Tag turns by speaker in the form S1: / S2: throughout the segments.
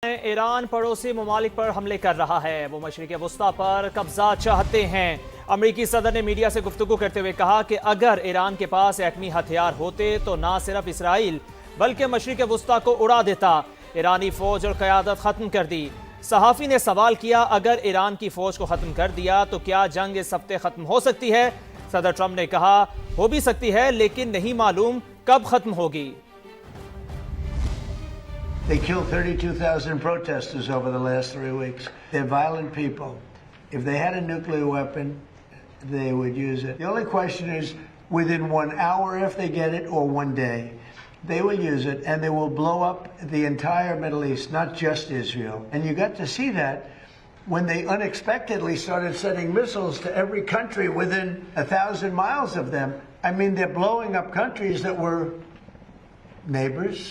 S1: ایران پڑوسی ممالک پر حملے کر رہا ہے۔ وہ مشرق وسطی پر قبضہ چاہتے ہیں۔ امریکی صدر نے میڈیا سے گفتگو کرتے ہوئے کہا کہ اگر ایران کے پاس ایٹمی ہتھیار ہوتے تو نہ صرف اسرائیل بلکہ مشرق وسطی کو اڑا دیتا۔ ایرانی فوج اور قیادت ختم کر دی۔ صحافی نے سوال کیا اگر ایران کی فوج کو ختم کر دیا تو کیا جنگ اس ہفتے ختم ہو سکتی ہے؟ صدر ٹرمپ نے کہا ہو بھی سکتی ہے لیکن نہیں معلوم کب ختم ہوگی۔
S2: They killed 32,000 protesters over the last 3 weeks. They're violent people. If they had a nuclear weapon, they would use it. The only question is within 1 hour if they get it or 1 day. They will use it and they will blow up the entire Middle East, not just Israel. And you got to see that when they unexpectedly started sending missiles to every country within 1,000 miles of them. I mean, they're blowing up countries that were neighbors.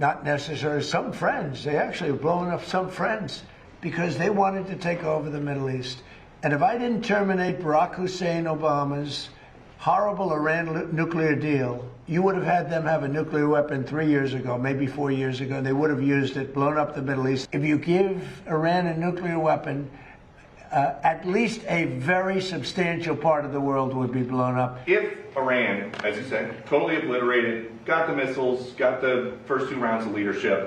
S2: Not necessarily some friends. They actually have blown up some friends because they wanted to take over the Middle East. And if I didn't terminate Barack Hussein Obama's horrible Iran nuclear deal, you would have had them have a nuclear weapon 3 years ago, maybe 4 years ago. They would have used it, blown up the Middle East. If you give Iran a nuclear weapon, at least a very substantial part of the world would be blown up.
S3: If Iran, as you said, totally obliterated, got the missiles, got the first 2 rounds of leadership,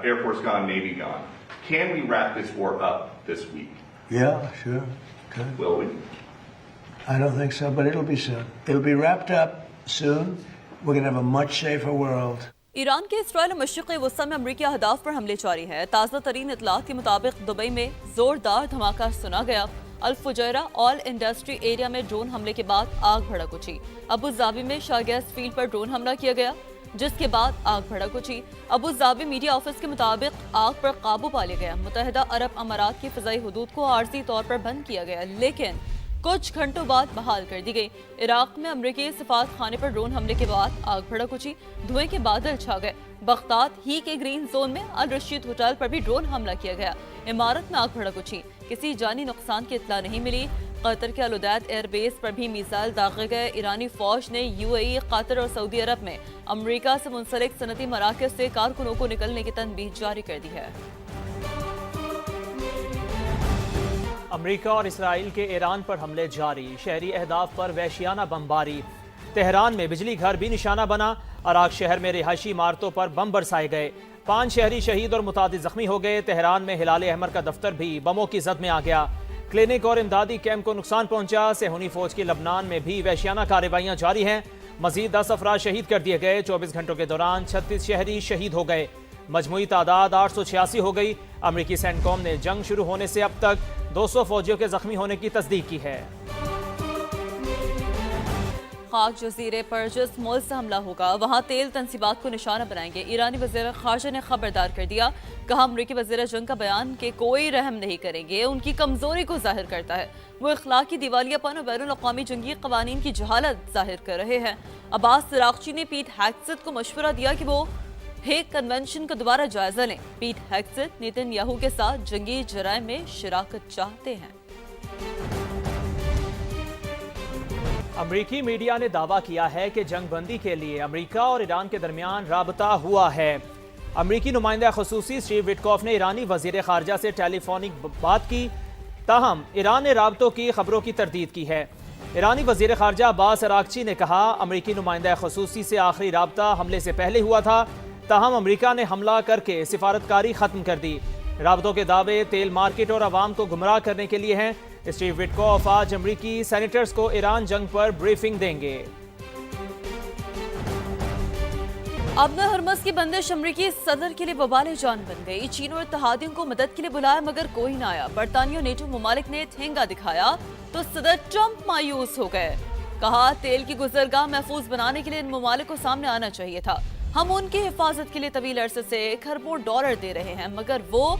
S3: Air Force gone, Navy gone, can we wrap this war up this week?
S2: Yeah, sure. Good.
S3: Will we?
S2: I don't think so, but it'll be soon. It'll be wrapped up soon. We're going to have a much safer world.
S4: Iran کے اسرائیل اور مشرق وسطی میں امریکی اہداف پر حملے جاری ہیں۔ تازہ ترین اطلاعات کے مطابق دبئی میں زوردار دھماکہ سنا گیا۔ الفجیرہ آل انڈسٹری ایریا میں ڈرون حملے کے بعد آگ بھڑک اٹھی۔ ابو ظبی میں شاہ گیس فیلڈ پر ڈرون حملہ کیا گیا جس کے بعد آگ بھڑک اٹھی۔ ابو ظبی میڈیا آفس کے مطابق آگ پر قابو پا لیا گیا۔ متحدہ عرب امارات کی فضائی حدود کو عارضی طور پر بند کیا گیا لیکن کچھ گھنٹوں بعد بحال کر دی گئی۔ عراق میں امریکی سفارت خانے پر ڈرون حملے کے بعد آگ بھڑک اٹھی، دھوئیں کے بادل چھا گئے۔ بغداد ہی کے گرین زون میں الرشید ہوٹل پر بھی ڈرون حملہ کیا گیا۔ امارت میں آگ بھڑک اٹھی، کسی جانی نقصان کی اطلاع نہیں ملی۔ قطر کے الوداعد ایئر بیس پر بھی میزائل داغے گئے۔ ایرانی فوج نے UAE، قطر اور سعودی عرب میں امریکہ سے منسلک صنعتی مراکز سے کارکنوں کو نکلنے کی تنبیہ جاری کر دی ہے۔
S1: امریکہ اور اسرائیل کے ایران پر حملے جاری، شہری اہداف پر وحشیانہ بمباری۔ تہران میں بجلی گھر بھی نشانہ بنا، عراق شہر میں رہائشی عمارتوں پر بم برسائے گئے۔ 5 شہری شہید اور متعدد زخمی ہو گئے۔ تہران میں ہلال احمر کا دفتر بھی بموں کی زد میں آ گیا۔ کلینک اور امدادی کیمپ کو نقصان پہنچا۔ صہیونی فوج کی لبنان میں بھی وحشیانہ کارروائیاں جاری ہیں۔ مزید 10 افراد شہید کر دیے گئے۔ 24 گھنٹوں کے دوران 36 شہری شہید ہو گئے۔ مجموعی تعداد 886 ہو گئی۔ امریکی سینٹکوم نے جنگ شروع ہونے سے اب تک 200 فوجیوں کے زخمی ہونے کی تصدیق کی ہے۔
S4: خاک جزیرے پر جس ملک سے حملہ ہوگا وہاں تیل تنصیبات کو نشانہ بنائیں گے۔ ایرانی وزیر خارجہ نے خبردار کر دیا، کہا امریکی وزیر جنگ کا بیان کہ کوئی رحم نہیں کریں گے ان کی کمزوری کو ظاہر کرتا ہے۔ وہ اخلاقی دیوالیہ پن اور بین الاقوامی جنگی قوانین کی جہالت ظاہر کر رہے ہیں۔ عباس عراقچی نے پیٹ ہیگسیت کو مشورہ دیا کہ وہ ہیگ کنونشن کا دوبارہ جائزہ لیں۔ پیٹ ہیگسیت نیتن یاہو کے ساتھ جنگی جرائم میں شراکت چاہتے ہیں۔
S1: امریکی میڈیا نے دعویٰ کیا ہے کہ جنگ بندی کے لیے امریکہ اور ایران کے درمیان رابطہ ہوا ہے۔ امریکی نمائندہ خصوصی سٹیو وٹکوف نے ایرانی وزیر خارجہ سے ٹیلی فونک بات کی، تاہم ایران نے رابطوں کی خبروں کی تردید کی ہے۔ ایرانی وزیر خارجہ عباس عراقچی نے کہا امریکی نمائندہ خصوصی سے آخری رابطہ حملے سے پہلے ہوا تھا، تاہم امریکہ نے حملہ کر کے سفارتکاری ختم کر دی۔ رابطوں کے دعوے تیل مارکیٹ اور عوام کو گمراہ کرنے کے لیے ہیں۔ اسٹیو وٹکوف آج امریکی سینیٹرز کو ایران جنگ پر بریفنگ دیں گے۔
S4: ابن ہرمز کی بندش امریکی صدر کے لیے وبال جان بن گئی۔ چین اور اتحادیوں کو مدد کے لیے بلایا مگر کوئی نہ آیا۔ برطانیہ اور نیٹو ممالک نے ٹھینگا دکھایا تو صدر ٹرمپ مایوس ہو گئے۔ کہا تیل کی گزرگاہ محفوظ بنانے کے لیے ان ممالک کو سامنے آنا چاہیے تھا۔ ہم ان کی حفاظت کے لیے طویل عرصے سے کھربوں ڈالر دے رہے ہیں مگر وہ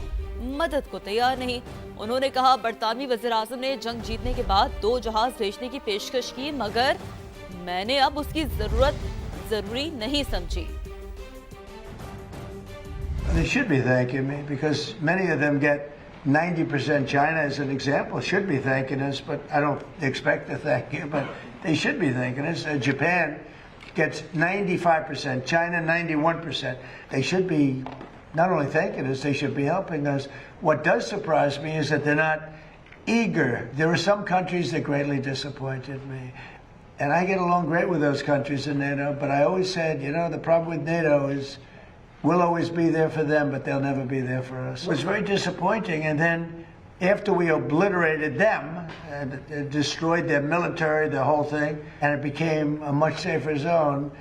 S4: مدد کو تیار نہیں۔ انہوں نے کہا برطانوی وزیر اعظم نے جنگ جیتنے کے بعد 2 جہاز بھیجنے کی پیشکش کی مگر میں نے اب اس کی ضروری نہیں سمجھی۔
S2: They should be thanking me because many of them get 90%. China, as an example, should be thanking us, but I don't expect to thank you, but they should be thanking us. Japan gets 95%, China 91%. They should be not only thanking us, they should be helping us. What does surprise me is that they're not eager. There are some countries that greatly disappointed me. And I get along great with those countries in NATO, but I always said, you know, the problem with NATO is we'll always be there for them, but they'll never be there for us. It was very disappointing. And then after we obliterated them and destroyed their military, the whole thing, and it became a much safer zone,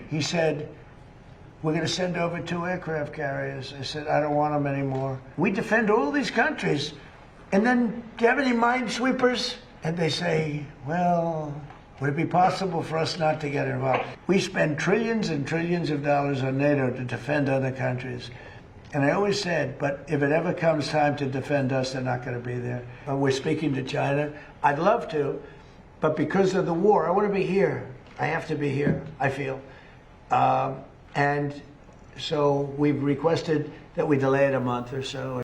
S2: he said, we're going to send over 2 aircraft carriers. I said, I don't want them anymore. We defend all these countries. And then, do you have any minesweepers? And they say, well, would it be possible for us not to get involved? We spend trillions and trillions of dollars on NATO to defend other countries. And I always said, but if it ever comes time to defend us, they're not going to be there. We're speaking to China. I'd love to, but because of the war, I want to be here. I have to be here, I feel. And so we've requested that we delay it a month or so.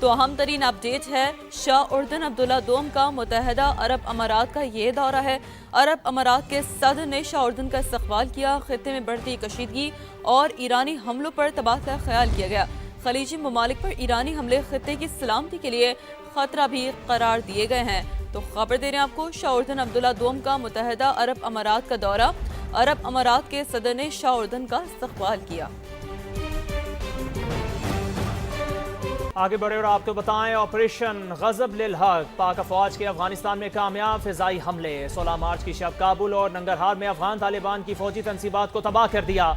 S4: تو اہم ترین update ہے شاہ اردن عبداللہ دوم کا متحدہ عرب امارات کا یہ دورہ ہے۔ عرب امارات کے صدر نے شاہ اردن کا استقبال کیا۔ خطے میں بڑھتی کشیدگی اور ایرانی حملوں پر تبادلہ خیال کیا گیا۔ خلیجی ممالک پر ایرانی حملے خطے کی سلامتی کے لیے خطرہ بھی قرار دیے گئے ہیں۔ تو خبر دے رہے ہیں آپ کو، شاہ اردن عبداللہ دوم کا متحدہ عرب امارات کا دورہ۔ عرب امارات کے صدر نے شاہ اردن کا استقبال کیا۔
S1: آگے بڑھے اور آپ کو بتائیں، آپریشن غضب للحق، پاک افواج کے افغانستان میں کامیاب فضائی حملے۔ 16 مارچ کی شب کابل اور ننگرہار میں افغان طالبان کی فوجی تنصیبات کو تباہ کر دیا۔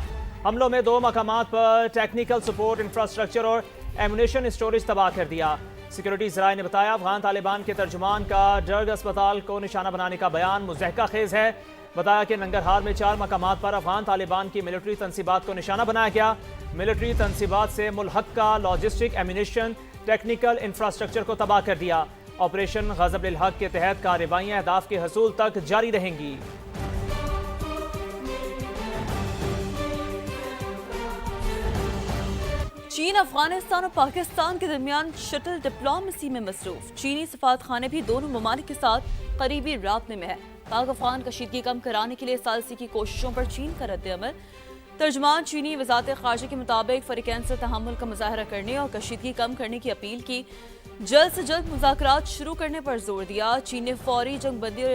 S1: حملوں میں 2 مقامات پر ٹیکنیکل سپورٹ انفراسٹرکچر اور ایمونیشن اسٹوریج تباہ کر دیا۔ سیکورٹی ذرائع نے بتایا افغان طالبان کے ترجمان کا ڈرگ اسپتال کو نشانہ بنانے کا بیان مضحکہ خیز ہے۔ بتایا کہ ننگرہار میں 4 مقامات پر افغان طالبان کی ملٹری تنصیبات کو نشانہ بنایا گیا۔ ملٹری تنصیبات سے ملحقہ لاجسٹک، ایمونیشن، ٹیکنیکل انفراسٹرکچر کو تباہ کر دیا۔ آپریشن غضب للحق کے تحت کارروائیاں اہداف کے حصول تک جاری رہیں گی۔
S4: چین افغانستان اور پاکستان کے درمیان شٹل ڈپلومیسی میں مصروف۔ چینی سفارت خانے بھی دونوں ممالک کے ساتھ قریبی رابطے میں ہے۔ پاک افغان کشیدگی کم کرانے کے لیے ثالثی کی کوششوں پر چین کا رد عمل۔ ترجمان چینی وزارت خارجہ کے مطابق فریقین سے تحمل کا مظاہرہ کرنے اور کشیدگی کم کرنے کی اپیل کی۔ جلد سے جلد مذاکرات شروع کرنے پر زور دیا۔ چین نے فوری جنگ بندی اور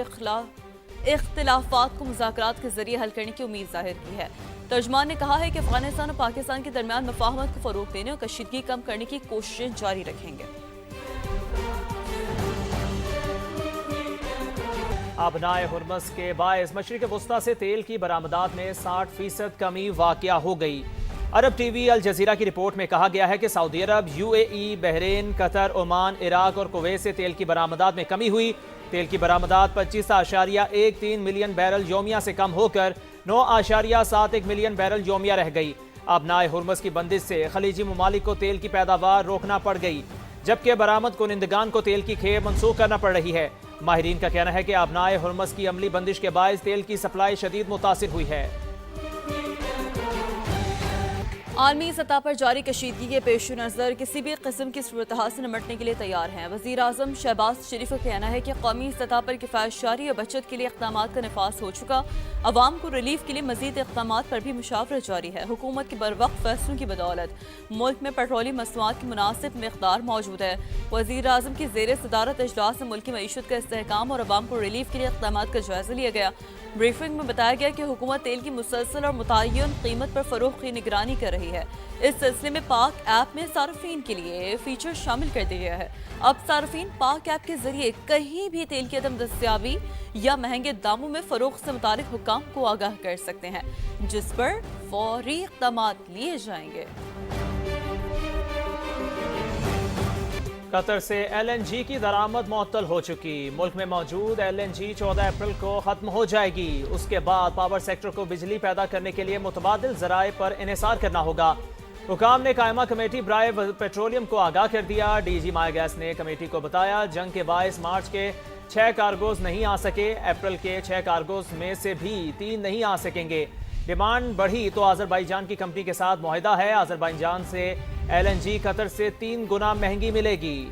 S4: اختلافات کو مذاکرات کے ذریعے حل کرنے کی امید ظاہر کی ہے۔ ترجمان نے کہا ہے کہ افغانستان اور پاکستان کے درمیان مفاہمت کو فروغ دینے اور کشیدگی کم کرنے کی کوششیں جاری رکھیں گے۔
S1: آبنائے ہرمز کے باعث مشرق وسطی سے تیل کی برآمدات میں 60% کمی واقع ہو گئی۔ عرب ٹی وی الجزیرہ کی رپورٹ میں کہا گیا ہے کہ سعودی عرب، UAE، بحرین، قطر، عمان، عراق اور کویت سے تیل کی برآمدات میں کمی ہوئی۔ تیل کی برآمدات 25.13 ملین بیرل یومیہ سے کم ہو کر 9.71 ملین بیرل یومیہ رہ گئی۔ آبنائے ہرمز کی بندش سے خلیجی ممالک کو تیل کی پیداوار روکنا پڑ گئی، جبکہ برآمد کنندگان کو تیل کی کھیپ منسوخ کرنا پڑ رہی ہے۔ ماہرین کا کہنا ہے کہ آبنائے ہرمز کی عملی بندش کے باعث تیل کی سپلائی شدید متاثر ہوئی ہے۔
S4: عالمی سطح پر جاری کشیدگی کے پیش نظر کسی بھی قسم کی صورتحال سے نمٹنے کے لیے تیار ہیں۔ وزیر اعظم شہباز شریف کا کہنا ہے کہ قومی سطح پر کفایت جاری اور بچت کے لیے اقدامات کا نفاذ ہو چکا۔ عوام کو ریلیف کے لیے مزید اقدامات پر بھی مشاورت جاری ہے۔ حکومت کے بروقت فیصلوں کی بدولت ملک میں پیٹرولیم مصنوعات کی مناسب مقدار موجود ہے۔ وزیر اعظم کی زیر صدارت اجلاس میں ملکی معیشت کا استحکام اور عوام کو ریلیف کے لیے اقدامات کا جائزہ لیا گیا۔ بریفنگ میں بتایا گیا کہ حکومت تیل کی مسلسل اور متعین قیمت پر فروخت کی نگرانی کر رہی ہے۔ اس سلسلے میں پاک ایپ میں صارفین کے لیے فیچر شامل کر دیا گیا ہے۔ اب صارفین پاک ایپ کے ذریعے کہیں بھی تیل کی عدم دستیابی یا مہنگے داموں میں فروخت سے متعلق حکام کو آگاہ کر سکتے ہیں، جس پر فوری اقدامات لیے جائیں گے۔
S1: قطر سے LNG کی درآمد معطل ہو چکی۔ ملک میں موجود LNG 14 اپریل کو ختم ہو جائے گی۔ اس کے بعد پاور سیکٹر کو بجلی پیدا کرنے کے لیے متبادل ذرائع پر انحصار کرنا ہوگا۔ حکام نے قائمہ کمیٹی برائے پیٹرولیم کو آگاہ کر دیا۔ DG مائع گیس نے کمیٹی کو بتایا جنگ کے باعث مارچ کے 6 کارگوز نہیں آ سکے، اپریل کے 6 کارگوز میں سے بھی 3 نہیں آ سکیں گے۔ ڈیمانڈ بڑھی تو آذربائیجان کی کمپنی کے ساتھ معاہدہ ہے۔ آذربائیجان سے LNG قطر سے 3 گنا مہنگی ملے گی۔